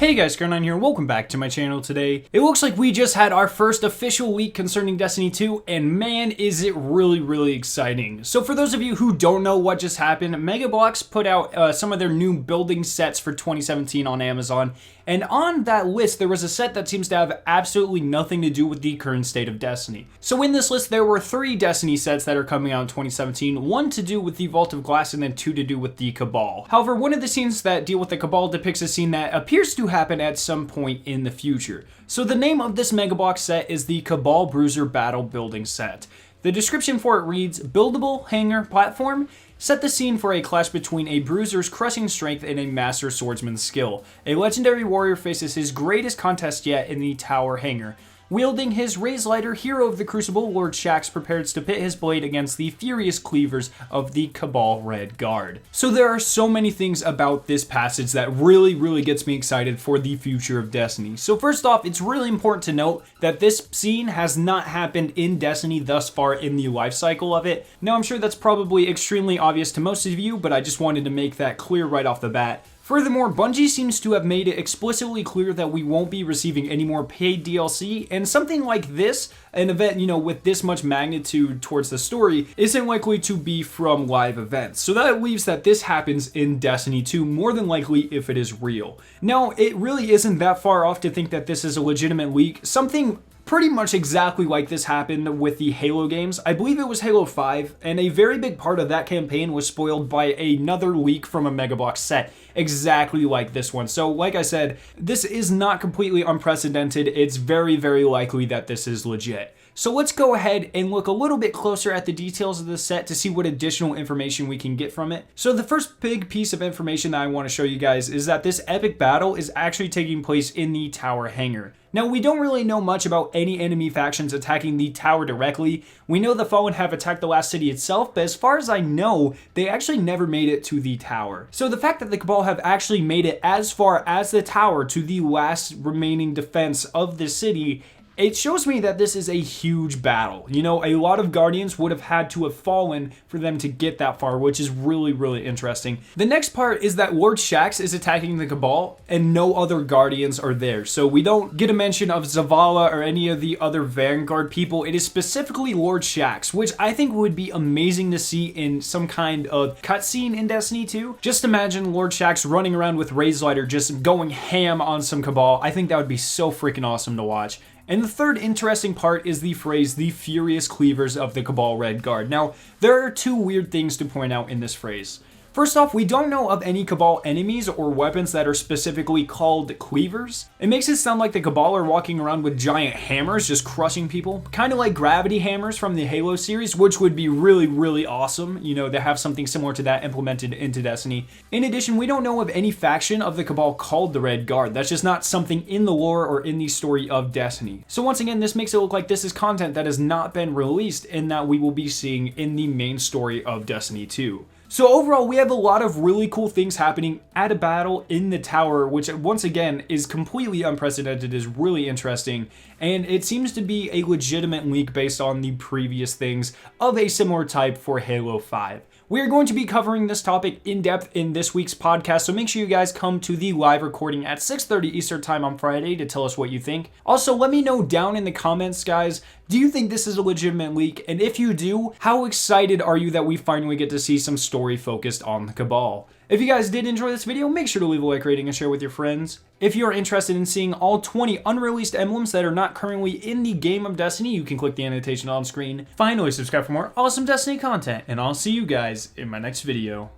Hey guys, Scar9 here, welcome back to my channel today. It looks like we just had our first official leak concerning Destiny 2, and man is it really exciting. So for those of you who don't know what just happened, Megabloks put out some of their new building sets for 2017 on Amazon, and on that list there was a set that seems to have absolutely nothing to do with the current state of Destiny. So in this list there were 3 Destiny sets that are coming out in 2017, 1 to do with the Vault of Glass and then 2 to do with the Cabal. However, one of the scenes that deal with the Cabal depicts a scene that appears to happen at some point in the future. So the name of this Megabloks set is the Cabal Bruiser Battle Building Set. The description for it reads, buildable hangar platform, set the scene for a clash between a bruiser's crushing strength and a master swordsman's skill. A legendary warrior faces his greatest contest yet in the tower hangar. Wielding his raised lighter, hero of the Crucible, Lord Shaxx prepares to pit his blade against the furious cleavers of the Cabal Red Guard. So there are so many things about this passage that really gets me excited for the future of Destiny. So first off, it's really important to note that this scene has not happened in Destiny thus far in the life cycle of it. Now I'm sure that's probably extremely obvious to most of you, but I just wanted to make that clear right off the bat. Furthermore, Bungie seems to have made it explicitly clear that we won't be receiving any more paid DLC, and something like this, an event, with this much magnitude towards the story, isn't likely to be from live events. So that leaves that this happens in Destiny 2, more than likely if it is real. Now, it really isn't that far off to think that this is a legitimate leak. Something pretty much exactly like this happened with the Halo games. I believe it was Halo 5, and a very big part of that campaign was spoiled by another leak from a Megabloks set, exactly like this one. So like I said, this is not completely unprecedented. It's very likely that this is legit. So let's go ahead and look a little bit closer at the details of the set to see what additional information we can get from it. So the first big piece of information that I want to show you guys is that this epic battle is actually taking place in the tower hangar. Now, we don't really know much about any enemy factions attacking the tower directly. We know the Fallen have attacked the last city itself, but as far as I know, they actually never made it to the tower. So the fact that the Cabal have actually made it as far as the tower to the last remaining defense of the city, it shows me that this is a huge battle. A lot of Guardians would have had to have fallen for them to get that far, which is really interesting. The next part is that Lord Shaxx is attacking the Cabal and no other Guardians are there. So we don't get a mention of Zavala or any of the other Vanguard people. It is specifically Lord Shaxx, which I think would be amazing to see in some kind of cutscene in Destiny 2. Just imagine Lord Shaxx running around with raised lighter just going ham on some Cabal. I think that would be so freaking awesome to watch. And the third interesting part is the phrase, the furious cleavers of the Cabal Red Guard. Now, there are 2 weird things to point out in this phrase. First off, we don't know of any Cabal enemies or weapons that are specifically called cleavers. It makes it sound like the Cabal are walking around with giant hammers just crushing people, kind of like gravity hammers from the Halo series, which would be really awesome, to have something similar to that implemented into Destiny. In addition, we don't know of any faction of the Cabal called the Red Guard. That's just not something in the lore or in the story of Destiny. So once again, this makes it look like this is content that has not been released and that we will be seeing in the main story of Destiny 2. So overall, we have a lot of really cool things happening at a battle in the tower, which once again is completely unprecedented, is really interesting, and it seems to be a legitimate leak based on the previous things of a similar type for Halo 5. We are going to be covering this topic in depth in this week's podcast, so make sure you guys come to the live recording at 6:30 Eastern Time on Friday to tell us what you think. Also, let me know down in the comments, guys, do you think this is a legitimate leak? And if you do, how excited are you that we finally get to see some story focused on the Cabal? If you guys did enjoy this video, make sure to leave a like, rating, and share with your friends. If you are interested in seeing all 20 unreleased emblems that are not currently in the game of Destiny, you can click the annotation on screen. Finally, subscribe for more awesome Destiny content, and I'll see you guys in my next video.